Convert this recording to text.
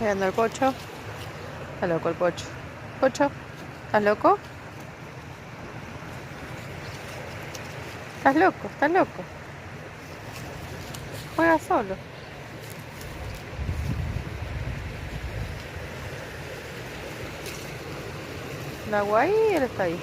Mirando el pocho. Está loco el pocho. Pocho, ¿estás loco? ¿Estás loco? ¿Estás loco? Juega solo. ¿La agua ahí? Él está ahí.